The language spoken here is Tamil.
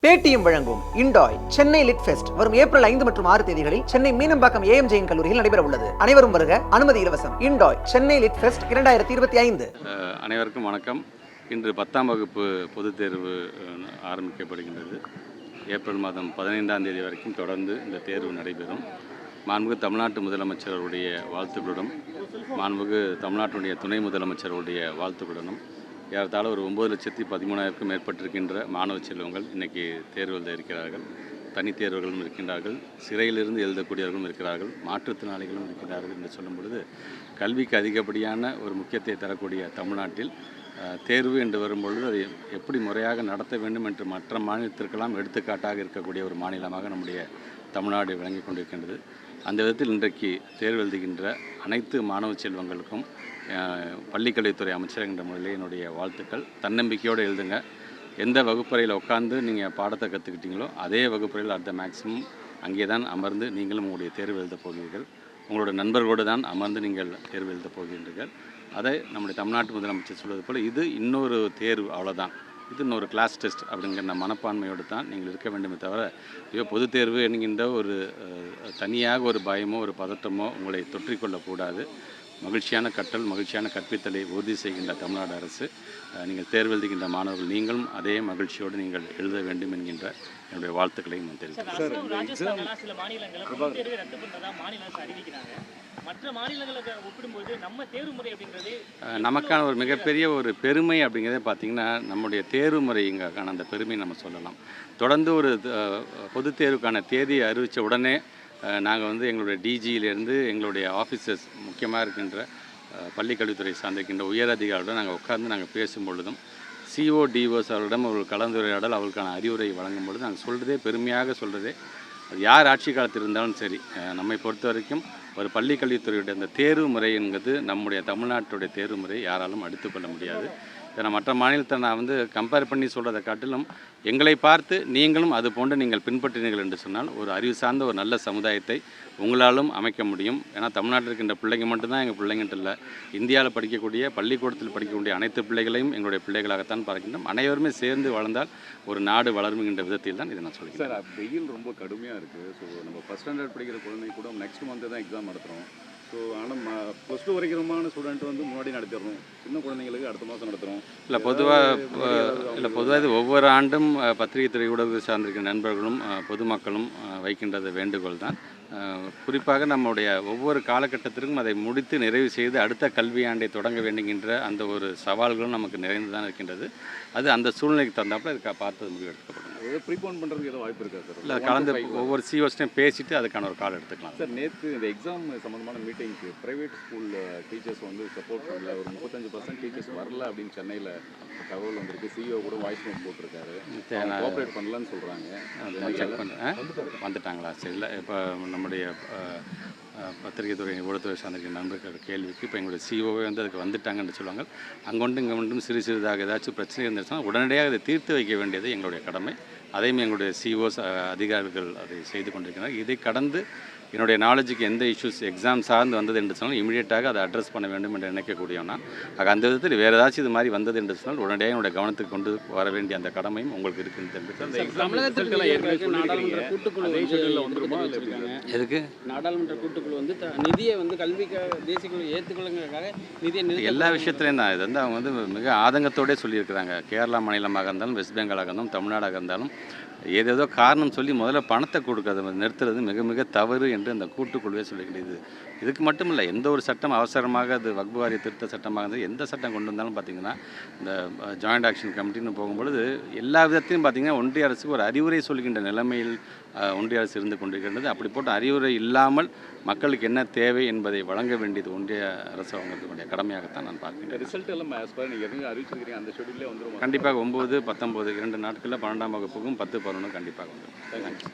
பேடிஎம் வழங்கும் இண்டாய் சென்னை லிட் ஃபெஸ்ட் வரும் ஏப்ரல் 5 மற்றும் 6 தேதிகளில் சென்னை மீனம்பாக்கம் ஏஎம்ஜெயின் கல்லூரியில் நடைபெற உள்ளது. அனைவரும் வருக, அனுமதி இலவசம். இண்டாய் சென்னை லிட் ஃபெஸ்ட் 2025. அனைவருக்கும் வணக்கம். இன்று 10ஆம் வகுப்பு பொதுத் தேர்வு ஆரம்பிக்கப்படுகின்றது. ஏப்ரல் மாதம் 15ஆம் தேதி வரைக்கும் தொடர்ந்து இந்த தேர்வு நடைபெறும். மாண்புமிகு தமிழ்நாட்டு முதலமைச்சருடைய வாழ்த்துக்களுடன், மாண்புமிகு தமிழ்நாட்டுடைய துணை முதலமைச்சருடைய வாழ்த்துக்களுடனும் ஏறத்தாழ ஒரு 9,13,000க்கும் மேற்பட்டிருக்கின்ற மாணவ செல்வங்கள் இன்றைக்கி தேர்வு எழுத இருக்கிறார்கள். தனித்தேர்வுகளும் இருக்கின்றார்கள், சிறையிலிருந்து எழுதக்கூடியவர்களும் இருக்கிறார்கள், மாற்றுத்திறனாளிகளும் இருக்கிறார்கள் என்று சொல்லும் பொழுது கல்விக்கு அதிகப்படியான ஒரு முக்கியத்தை தரக்கூடிய தமிழ்நாட்டில் தேர்வு என்று வரும்பொழுது அதை எப்படி முறையாக நடத்த வேண்டும் என்று மற்ற மாநிலத்திற்கெல்லாம் எடுத்துக்காட்டாக இருக்கக்கூடிய ஒரு மாநிலமாக நம்முடைய தமிழ்நாடு விளங்கி கொண்டிருக்கின்றது. அந்த விதத்தில் இன்றைக்கு தேர்வு எழுதுகின்ற அனைத்து மாணவ செல்வங்களுக்கும் பள்ளிக்கல்வித்துறை அமைச்சர் என்ற முறையில் என்னுடைய வாழ்த்துக்கள். தன்னம்பிக்கையோடு எழுதுங்க. எந்த வகுப்பறையில் உட்காந்து நீங்கள் பாடத்தை கற்றுக்கிட்டீங்களோ அதே வகுப்பறையில் அடுத்த மேக்ஸிமம் அங்கே தான் அமர்ந்து நீங்களும் உங்களுடைய தேர்வு எழுதப் போகிறீர்கள். உங்களோட நண்பர்களோடு தான் அமர்ந்து நீங்கள் தேர்வு எழுதப் போகின்றீர்கள். அதை நம்முடைய தமிழ்நாட்டு முதலமைச்சர் சொல்வது போல் இது இன்னொரு தேர்வு, அவ்வளோதான், இது இன்னொரு கிளாஸ் டெஸ்ட் அப்படிங்கிற மனப்பான்மையோடு தான் நீங்கள் இருக்க வேண்டுமே தவிர பொதுத் தேர்வு என்கின்ற ஒரு தனியாக ஒரு பயமோ ஒரு பதட்டமோ உங்களை தொற்றிக்கொள்ளக்கூடாது. மகிழ்ச்சியான கற்றல், மகிழ்ச்சியான கற்பித்தலை உறுதி செய்கின்ற தமிழ்நாடு அரசு, நீங்கள் தேர்வு எழுதுகின்ற மாணவர்கள் நீங்களும் அதே மகிழ்ச்சியோடு நீங்கள் எழுத வேண்டும் என்கின்ற என்னுடைய வாழ்த்துக்களை நான் தெரிவிக்கிறேன். நமக்கான ஒரு மிகப்பெரிய ஒரு பெருமை அப்படிங்கிறதே பார்த்திங்கன்னா நம்முடைய தேர்வு முறைங்கான அந்த பெருமை நம்ம சொல்லலாம். தொடர்ந்து ஒரு பொதுத் தேர்வுக்கான தேதியை அறிவித்த உடனே நாங்கள் எங்களுடைய டிஜியிலேருந்து எங்களுடைய ஆஃபீஸர்ஸ் முக்கியமாக இருக்கின்ற பள்ளிக்கல்வித்துறை சார்ந்திருக்கின்ற உயர் அதிகாரிகளுடன் நாங்கள் உட்கார்ந்து நாங்கள் பேசும் பொழுதும் சிஓடிஓஸ் அவர்களிடம் ஒரு கலந்துரையாடல் அவர்களுக்கான அறிவுரை வழங்கும் பொழுது நாங்கள் சொல்கிறதே, பெருமையாக சொல்கிறதே, அது யார் ஆட்சி காலத்தில் இருந்தாலும் சரி, நம்மை பொறுத்த வரைக்கும் ஒரு பள்ளிக்கல்வித்துறையுடைய அந்த தேர்வு முறை என்கிறது நம்முடைய தமிழ்நாட்டுடைய தேர்வு முறை யாராலும் அடித்துக்கொள்ள முடியாது. நான் மற்ற மாநிலத்தை நான் கம்பேர் பண்ணி சொல்கிறதை காட்டிலும் எங்களை பார்த்து நீங்களும் அது போன்று நீங்கள் பின்பற்றினீர்கள் என்று சொன்னால் ஒரு அறிவு சார்ந்த ஒரு நல்ல சமுதாயத்தை உங்களாலும் அமைக்க முடியும். ஏன்னா தமிழ்நாட்டில் இருக்கின்ற பிள்ளைங்க மட்டும்தான் எங்கள் பிள்ளைங்கன்ட்டு இல்லை, இந்தியாவில் படிக்கக்கூடிய பள்ளிக்கூடத்தில் படிக்கக்கூடிய அனைத்து பிள்ளைகளையும் எங்களுடைய பிள்ளைகளாகத்தான் பார்க்கின்றோம். அனைவருமே சேர்ந்து வளர்ந்தால் ஒரு நாடு வளருகின்ற விதத்தில் தான் இதை நான் சொல்கிறேன். சார், வெயில் ரொம்ப கடுமையாக இருக்குது. ஸோ நம்ம ஃபஸ்ட் ஸ்டாண்டர்ட் படிக்கிற குழந்தை கூட நெக்ஸ்ட் மந்த்து தான் எக்ஸாம் நடத்துகிறோம். ஸோ ஆனால் +2 வரைக்குமான ஸ்டூடெண்ட் முன்னாடி நடத்திடுறோம், சின்ன குழந்தைங்களுக்கு அடுத்த மாதம் நடத்துகிறோம். பொதுவாக இது ஒவ்வொரு ஆண்டும் பத்திரிகை துறை ஊடக சார்ந்திருக்கிற நண்பர்களும் பொதுமக்களும் வைக்கின்றது வேண்டுகோள் தான். குறிப்பாக நம்முடைய ஒவ்வொரு காலகட்டத்திற்கும் அதை முடித்து நிறைவு செய்து அடுத்த கல்வியாண்டை தொடங்க வேண்டுகின்ற அந்த ஒரு சவால்களும் நமக்கு நிறைந்து தான் இருக்கின்றது. அது அந்த சூழ்நிலைக்கு தந்தாப்புல இதுக்கு பார்த்து முடிவு எடுக்கப்படும். ப்ரீபோன் பண்ணுறதுக்கு ஏதோ வாய்ப்பு இருக்கா சார்? இல்லை, கலந்து ஒவ்வொரு சிஓஸ்டையும் பேசிட்டு அதுக்கான ஒரு கால் எடுத்துக்கலாம். சார், நேற்று இந்த எக்ஸாம் சம்மந்தமான மீட்டிங்க்கு ப்ரைவேட் ஸ்கூல் டீச்சர்ஸ் சப்போர்ட் பண்ணல, ஒரு 35% டீச்சர்ஸ் வரல அப்படின்னு சென்னையில் தகவல் வந்திருக்கு. சிஇஓ கூட வாய்ஸ் நோட் போட்டிருக்காரு, கோஆப்ரேட் பண்ணலான்னு சொல்கிறாங்க. அது செக் பண்ண வந்துட்டாங்களா? சரி, இல்லை, இப்போ நம்முடைய பத்திரிகை துறை ஊடகத்துறை சார்ந்திருக்கிற நண்பர்கள் கேள்விக்கு இப்போ எங்களுடைய சிஓவே அதுக்கு வந்துட்டாங்கன்னு சொல்லுவாங்க. அங்கொண்டு இங்கே ஒன்றும் சிறிதாக ஏதாச்சும் பிரச்சனை இருந்துச்சுன்னா உடனடியாக அதை தீர்த்து வைக்க வேண்டியது எங்களுடைய கடமை. அதையும் எங்களுடைய சிஓஸ் அதிகாரிகள் அதை செய்து கொண்டிருக்கிறார். இதை கடந்து என்னுடைய நாலேஜுக்கு எந்த இஷ்யூஸ் எக்ஸாம் சார்ந்து வந்தது என்று சொன்னால் இமீடியட்டாக அதை அட்ரஸ் பண்ண வேண்டும் என்று நினைக்கக்கூடியவனா. அந்த விதத்தில் வேறு ஏதாச்சும் இது மாதிரி வந்தது என்று சொன்னால் உடனடியாக என்னுடைய கவனத்துக்கு கொண்டு வர வேண்டிய அந்த கடமையும் உங்களுக்கு இருக்குன்னு எதுக்கு நாடாளுமன்ற கூட்டுக்குழு நிதியை கல்விக்கு தேசிய குழு ஏற்றுக்கொள்ளுங்கிறதுக்காக நிதியை எல்லா விஷயத்துலையும் தான் இது அவங்க மிக ஆதங்கத்தோடே சொல்லியிருக்கிறாங்க. கேரளா மாநிலமாக இருந்தாலும், வெஸ்ட் பெங்காலாக இருந்தாலும், தமிழ்நாடாக இருந்தாலும் ஏதேதோ காரணம் சொல்லி முதல்ல பணத்தை கொடுக்காத நிறுத்துறது மிக மிக தவறு என்று அந்த கூட்டுக்குழுவே சொல்லிக்கிட்டு. இதுக்கு மட்டும் இல்லை, எந்த ஒரு சட்டம் அவசரமாக அது வக்பு வாரிய திருத்த சட்டமாக இருந்தால் எந்த சட்டம் கொண்டு வந்தாலும் பார்த்திங்கன்னா இந்த ஜாயிண்ட் ஆக்ஷன் கமிட்டின்னு போகும்பொழுது எல்லா விதத்தையும் பார்த்திங்கன்னா ஒன்றிய அரசுக்கு ஒரு அறிவுரை சொல்கின்ற நிலைமையில் ஒன்றிய அரசு இருந்து கொண்டிருக்கின்றது. அப்படி போட்டு அறிவுரை இல்லாமல் மக்களுக்கு என்ன தேவை என்பதை வழங்க வேண்டியது ஒன்றிய அரசு அவங்களுடைய கடமையாகத்தான் நான் பார்க்கிறேன். ரிசல்ட் எல்லாம் அறிவிச்சிருக்கிறீங்க, அந்த ஷெட்யூல்லே வந்துடும். கண்டிப்பாக 9, 19 2 நாட்களில் 12ஆம் வகுப்புக்கும் 10, 11 கண்டிப்பாக வந்துடும். தேங்க்யூ.